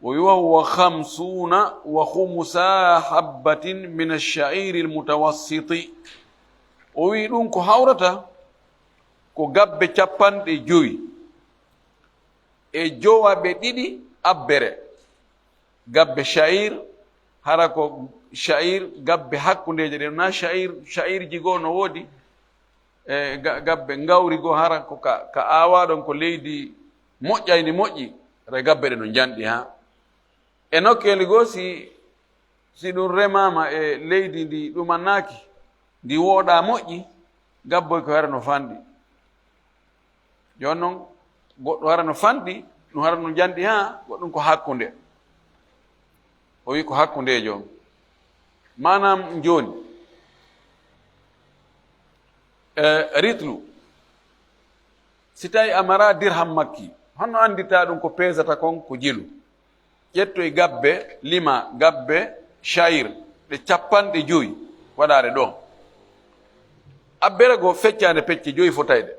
o wi wahuwa hamsuna wa humusa habbatin min alshairi almutawassiti o wi ɗum ko hawrata ko gabbe capanɗe joyi e jowaɓe ɗiɗi abbere gabbe sha'ir hara ko sha'ir gabbe hakkundeje ɗe na sha'ir ji goo no woodi e gabbe ngawri goo hara ko ka aawaɗon ko leydi moƴƴayni moƴƴi ata gabbe ɗe no janɗi ha e nokkeli goo si ɗum remama e leydi ndi ɗumannaki ndi wooɗa moƴƴi gabboy ko hara no fanɗi joni noon goɗɗo hara no fanɗi ɗum hara no janɗi ha goɗɗum ko hakkunde o wi ko hakkundejo manam joni ritlu si tawi amara dirham makki honno andita ɗum ko pesata kon ko jilu ƴetto e gabbe lima gabbe sha'ir ɗe capanɗe joyi waɗare ɗo abbere go feccande pecce joyi fotayde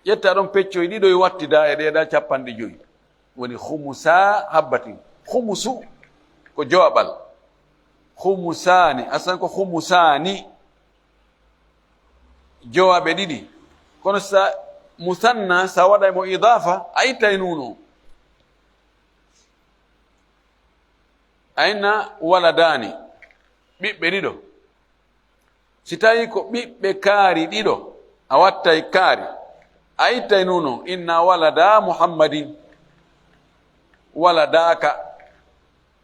ƴetta ɗon peccoye ɗiɗo e wattida e ɗeɗa capanɗe joyi woni humusa habbatin humusu ko jowaɓal humusani asan ko humusani jowaɓe ɗiɗi kono sa musanna sa waɗa mo idafa a ittay nuno ayna waladani ɓiɓɓe ɗiɗo si tawi ko ɓiɓɓe kaari ɗiɗo a wattay kaari a ittay nuno inna walada muhammadin waladaka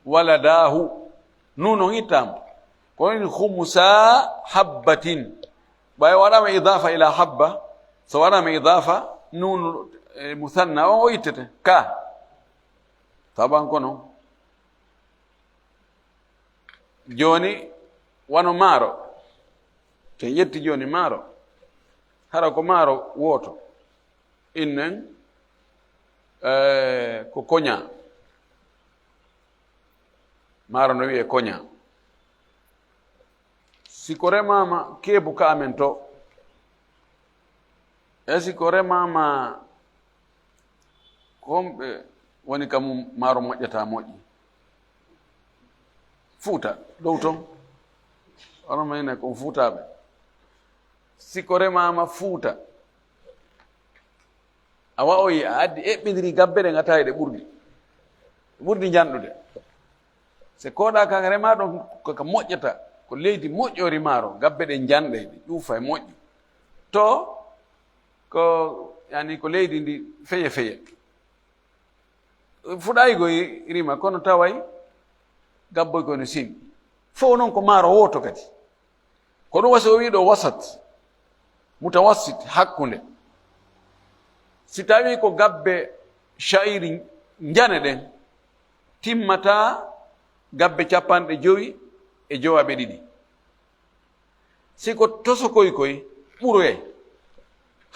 waladahu nuno ittama ko woni humusa habbatin ɓay waɗama idafa ila habba so waɗama idafa nunu musanna o ittete ka taban kono joni wano maaro te yetti joni maaro hara ko maaro woto innen ko koña maaro no wiye koña siko remama keebu ka amen to e siko remama komɓe woni kam maaro moƴƴata moƴƴi fuuta dow ton onon mayne kon fuutaɓe siko remama fuuta a wawoyi a addi eɓɓidiri gabbe ɗe gatayi ɗe ɓurdi janɗude se koɗa kaka rema ɗon koko moƴƴata ko leydi moƴƴori maaro gabbe ɗe janɗe ɗe ƴuufa e moƴƴi to ko yani ko leydi ndi feye fuɗaygoy rima kono taway gabboy kono sin fof noon ko maaro woto kadi ko ɗum wasi o wiɗo wasat mutawassit hakkunde si tawi ko gabbe sha'iri jane ɗen timmata gabbe capanɗe joyi e jowaɓe ɗiɗi siko toso koy ɓuroye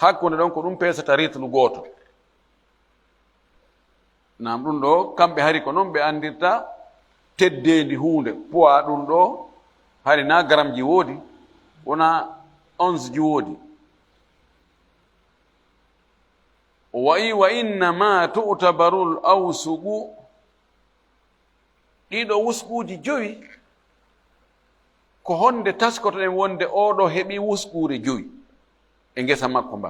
hakkunde ɗon ko ɗum pesata ritlu gooto nam ɗum ɗo kamɓe hari ko noon ɓe andirta teddendi hunde poids ɗum ɗo hari na gramme ji woodi wona 11 ji woodi wa innama tu'tabaru al-awsuqu ɗiɗo wuskuuji joyi ko honde taskotoɗen wonde oɗo heɓi wuskure joyi e ngesa makko mba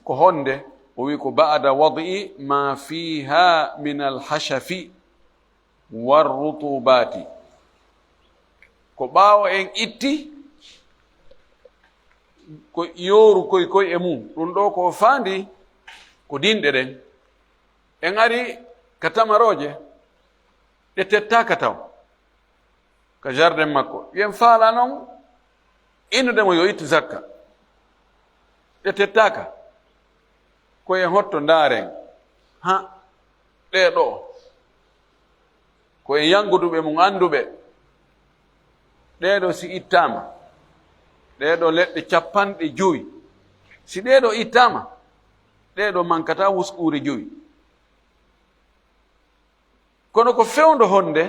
ko honde o wi ko ba'da wad'i ma fiha min al-hashafi war-rutubati ko ɓaawo en itti ko yoru koy e mum ɗum ɗo ko faandi ko dinɗe ɗen en ari ka tamaroje ɗe tettaka taw ka jardin makko yen faala noon innudemo yo ittu zakka ɗe tettaka koyen hotto ndaaren ha ɗe ɗo koyen yanguduɓe mum anduɓe ɗeɗo si ittama ɗeɗo leɗɗe 50 si ɗeɗo ittama ɗeɗo mankata wuskure 5 kono ko fewndo honde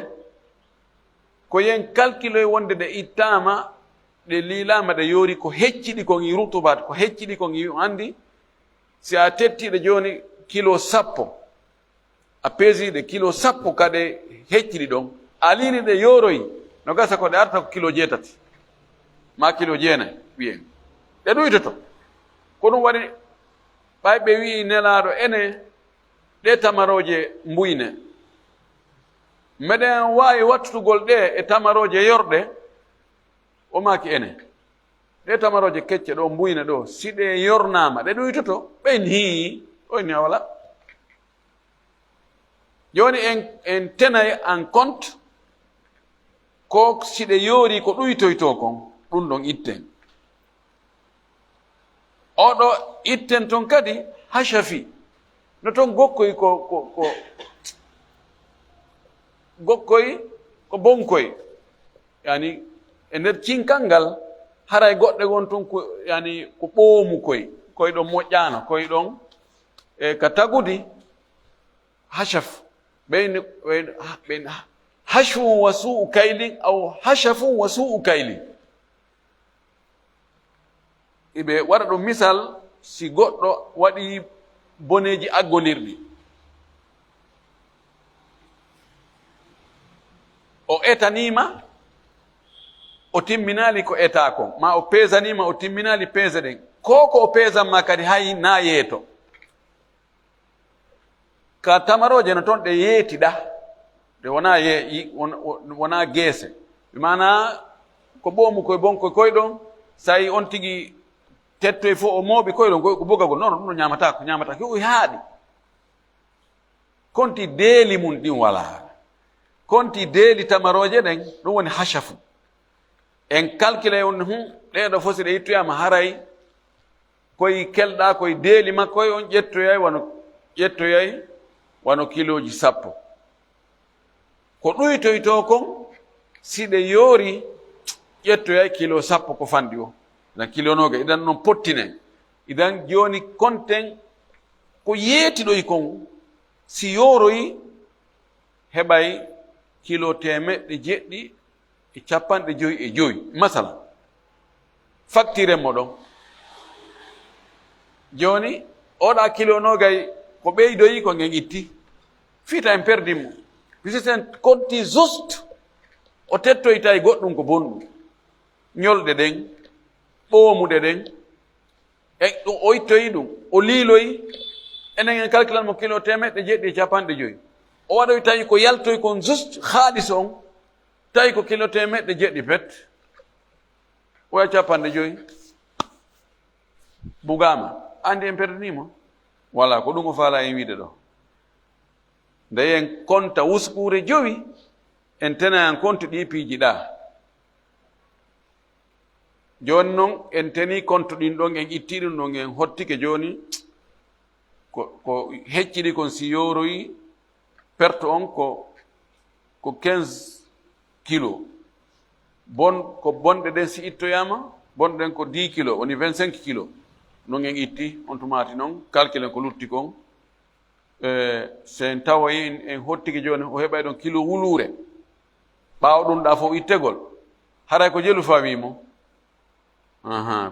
ko yen calculoy wonde ɗe ittama ɗe liilama ɗe yoori ko hecciɗi kon i rutubat ko hecciɗi kon i andi si a tettiɗe joni kilo 10 a peesiɗe kilo 10 kade hecciɗi ɗon a liini ɗe yoroyi no gasa ko ɗe arta ko kilo 8 ma kilo 9 wiyen ɗe ɗuytoto ko ɗum waɗi ɓayɓe wi nelaɗo ene ɗe tamaroje mbuyne meɗen wawi wattutugol ɗe e tamaroje yorɗe o maki ene ɗe tamaroje kecce ɗo mbuyne ɗo si ɗe yornama ɗe ɗuytoto ɓen hii oyni a wala joni en tenay en compte ko si ɗe yoori ko ɗuytoyto kon ɗum ɗon itten oɗo itten ton kadi hashafi no toon gokkoy gokkoy ko bonkoy yani e nder cinkal ngal haray goɗɗe gon toon ko yani ko ɓoomu koye ɗon moƴƴano koye ɗon e ka tagudi hashaf ɓeyni hashu wa su'u kaylin aw hashafu wa su'u kaylin iɓe waɗa ɗum misal si goɗɗo waɗi boneji aggolirɗi o etanima o timminali ko eta kon ma o peesanima o timminali peese ɗen ko o peesanma kadi hay na yeeto ka tamaroje no toon ɗe yeetiɗa ɗe wona geese mana ko ɓoomu koye bonkoye koyɗon sayi on tigi tettoye fof o mooɓi koyɗon ko bogagol non ɗum ɗo ñamata ko haaɗi konti deeli mum ɗin wala konti deeli tamaroje ɗen ɗum woni hashafu en calcule on ɗeɗo fof si ɗe yittoyama haray koye kelɗa koye deeli makkoye on ƴettoyay wano kiloji 10 ko ɗuytoyto kon si ɗe yoori ƴettoyay kilo 10 ko fanɗi o idan kilo noga idan noon pottinen idan joni konten ko yeetiɗoy kon si yoroyi heɓay kilo 750 masala facture mo ɗon joni oɗa kilo nogay ko ɓeydoyi ko ngen itti fiita en perdimo puisque konti juste o tettoyta goɗɗum ko bonɗum ñolɗe ɗen ɓoomuɗe ɗen e ɗum o ittoyi ɗum o liiloyi enen en calculan mo kilo 750 o waɗoy tawi ko yaltoy kon juste haalis on tawi ko kilo 700 pet oya 50 bugama andi en perdinimo wala ko ɗum o faala en wiide ɗo nde en konta wuskure 5 en tena en compte ɗi piiji ɗa joni noon en teni compte ɗin ɗon en itti ɗum ɗon en hottike joni ko hecciɗi kon si yoroyi perte on ko 15 kilo ko bonɗe ɗen si ittoyama bonɗe ɗen ko 10 kilo woni 25 kilo non en itti on tumati noon calcule ko lutti kon sen tawoyi en hottike joni o heɓay ɗon kilo wulure ɓaawo ɗum ɗa fof ittegol haray ko jelu fawimo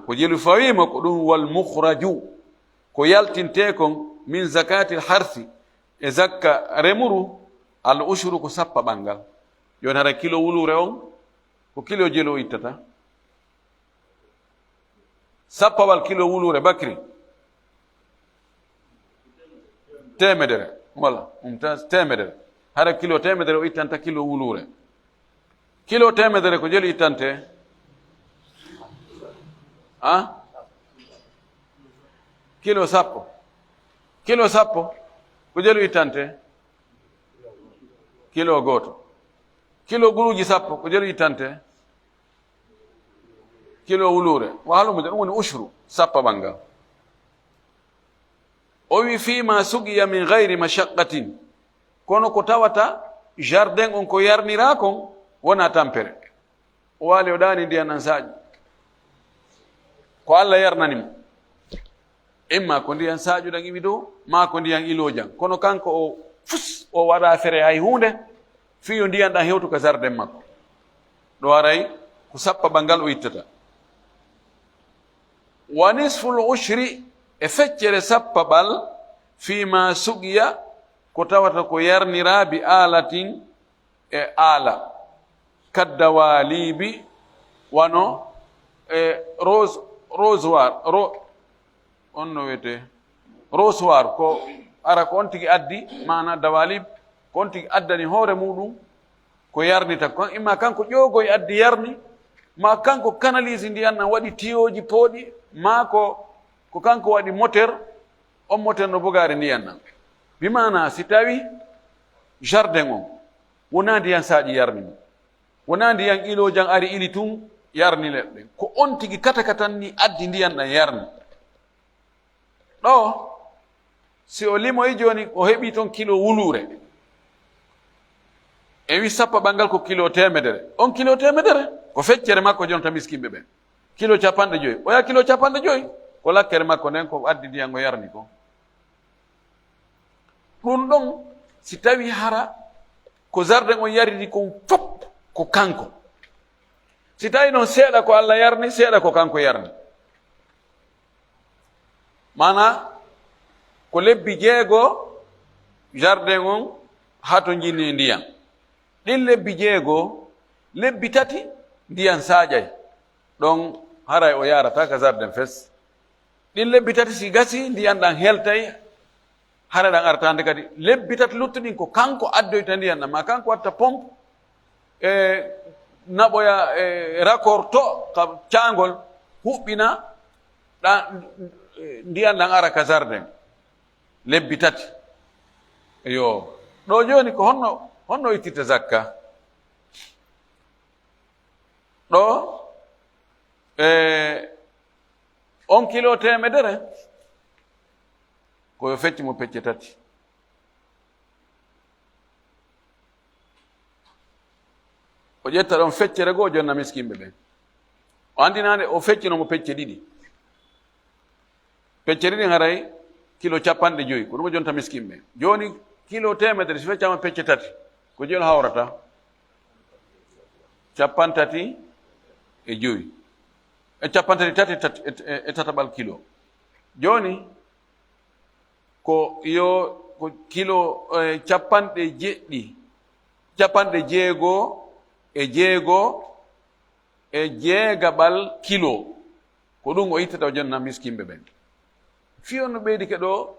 ko jelu fawima ko ɗum wal mukhraju ko yaltinte kon min zakati lharsi e zakka remuru al ushuru ko sappa ɓangal. Joni hara kilo wulure on ko kilo jelo ittata sappawal kilo wulure bakri temedere wala temedere hara kilo temedere o ittanta kilo wulure. Kilo temedere ko jeli ittante kilo sappo ko jelu ittante kilo goto. Kilo guluji sappo ko jelu ittante kilo wulure. Wahalumu ɗum woni ushru sappa ɓangal. O wi fima sugiya min gayri mashaqqatin, kono ko tawata jardin on ko yarnira kon wona tampere. O waali o ɗani ndiyan an saaƴi ko Allah yarnanimo, imma ko ndiyan saaƴuɗan iwi dow ma ko ndiyan ilojan, kono kanko o fus o waɗa fere hay hunde fiyo ndiyan ɗan hewtu ka jardin makko. ɗo aray ko sappa ɓangal o ittata. Wa nisful ushri e feccere sappa ɓal fima sugiya ko tawata ko yarnira bi alatin e ala kaddawalibi wano e rosoir on no wiyete rosoir ko ara ko on tigi addi mana dawalib ko on tigi addani hoore muɗum ko yarnita kon imma kanko ƴogoye addi yarni ma kanko canalise ndiyan nan waɗi tiyoji pooɗi ma ko kanko waɗi moteur on moteur no bogari ndiyan nan bimana si tawi jardin on wona ndiyan saaƴi yarnimo wona ndiyan ilojan ari ili tun yarni leɗɗe ko on tigi kataka tan ni addi ndiyan ɗan yarni ɗo si o limoyi joni o heɓi toon kilo wulure e wi sappa ɓangal ko kilo temedere on kilo temedere ko feccere makko jonta miskimɓe ɓen kilo 50 o ya kilo 50 ko lakkere makko nden ko addi ndiyan o yarni ko ɗum ɗon si tawi hara ko jardin on yariri kon fop ko kanko si tawi noon seeɗa ko Allah yarni seeɗa ko kanko yarni mana ko lebbi 6 jardin on hato jinni ndiyan ɗin lebbi 6 lebbi 3 ndiyan saaƴay ɗon haray o yarata ka jardin fes ɗin lebbi 3 si gasi ndiyan ɗan heltay hara ɗan artande kadi lebbi 3 luttuɗin ko kanko addoyta ndiyan ɗan ma kanko watta pompe e naɓoya e raccord to ka caangol huɓɓina ɗan ndiyan ɗan ara ka jardin lebbi 3 yo ɗo joni ko honno ittitta zakka ɗo on kilo temedere koyo fecci mo pecce 3 o ƴetta ɗon feccere goo jonna miskimɓe ɓen o andinande o feccinomo pecce 2 pecce 2 haray kilo 50 ko ɗum o jonta miskimɓe joni kilo temedere so feccama pecce 3 ko joni hawrata 35 e 53 e tataɓal kilo joni ko kilo 60 e jeegaɓal kilo ko ɗum o ittata o jonna miskimɓe ɓen fiyon no ɓeydike ɗo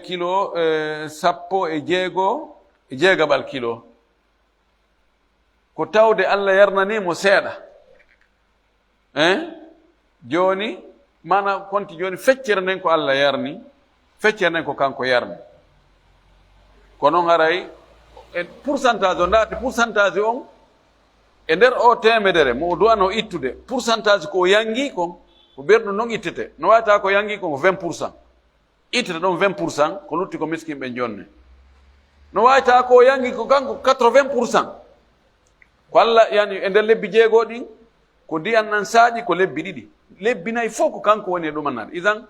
kilo 16 e jeegaɓal kilo ko tawde Allah yarnanimo seeɗa joni mana konti joni feccere nden ko Allah yarni feccere nden ko kanko yarni ko noon haray e pourcentage o ndaati pourcentage on e nder o temedere mo duwano ittude pourcentage ko yangi kon ko ɓerɗum noon ittete no wawata ko yangi kon ko 20% ittete ɗon 20% ko lutti ko miskimɓe jonne no wawata ko yangi ko kanko 80% ko Allah yani e nder lebbi 6 ɗin ko ndiyan nan saaƴi ko lebbi 2 lebbi 4 fof ko kanko woni e ɗumannade isan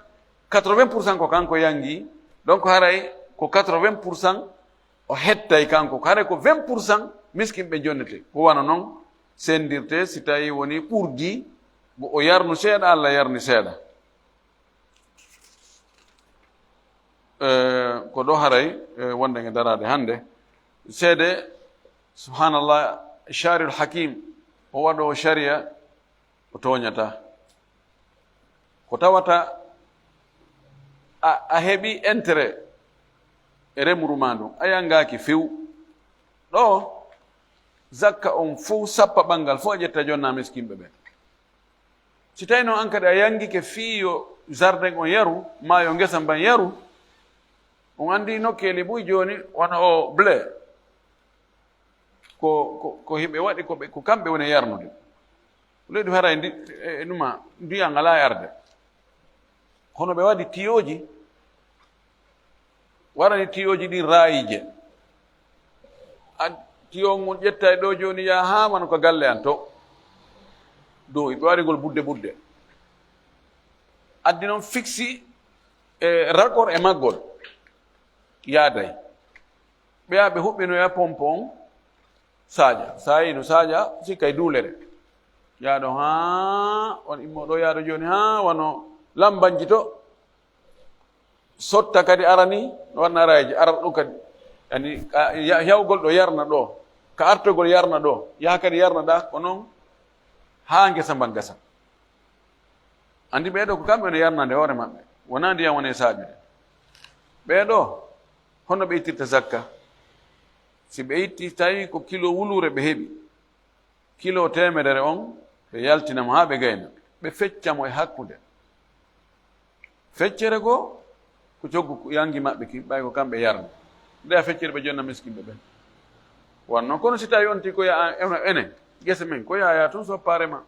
80% ko kanko yangi donc haray ko 80% o hettay kanko haray ko 20% miskimɓe jonnete ko wana noon sendirte si tawi woni ɓurdi o yarnu seeɗa Allah yarni seeɗa ko ɗo haray wonde nge darade hande seede subhanallah shariul hakim o waɗo sharia o toñata ko tawata a heɓi intérêt e remru ma ndun a yangaki few ɗo zakka on fo sappa ɓangal fo a ƴetta jonna miskimɓe ɓe si tawi noon an kadi a yangike fii yo jardin on yaru ma yo ngesa mban yaru on andi nokkeli ɓuy joni wona o blé ko himɓe waɗi ko kamɓe woni yarnude leydi haray ɗuma ndiya ngala yarde hono ɓe waɗi tiyoji warani tiyoji ɗin raayije tiyo ngun ƴetta ɗo joni ya ha wano ko galle an to dow ɓe waɗigol budde addi noon fixi e raccord e maggol yaaday ɓeya ɓe huɓɓinoya pompe on sadia sa yino sadia sikkay duulere yaaɗo ha on immoɗo yaaɗo joni ha wano lambanji to sotta kadi arani no wanna araji ara ɗum kadi ani yawgol ɗo yarna ɗo ka artogol yarna ɗo yaha kadi yarna ɗa ko noon ha ngesa mban gasa andi ɓeɗo ko kamɓe no yarnande hoore maɓɓe wona ndiyam wone saaɓire ɓeɗo hono ɓe ittirta zakka si ɓe itti tawi ko kilo wulure ɓe heeɓi kilo 100 on ɓe yaltinamo ha ɓe gayna ɓe feccamo e hakkude feccere ko coggu yangi maɓɓe ki ɓay ko kamɓe yarna nde a feccere ɓe jonna miskimɓe ɓen wanno kono si tawi on ti ko ya enen gese men ko yaya toon soppare ma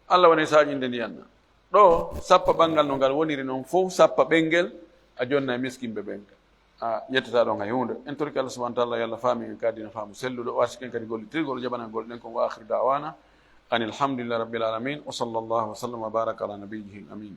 allah woni saƴinde ndiyanna ɗo sappa ɓangal no ngal woniri noon fof sappa ɓenguel a jonna e miskimɓe ɓen a yettata ɗon hay hunde en torki allah subahana taala yo allah faami en kadina faamu selluɗo o warsiken kadi gollitirgol jaɓana golɗen kon wa akhiru dawana an alhamdulillah rabbil alamin wa sallllahu wa sallam wa baraka ala nabiyihi amin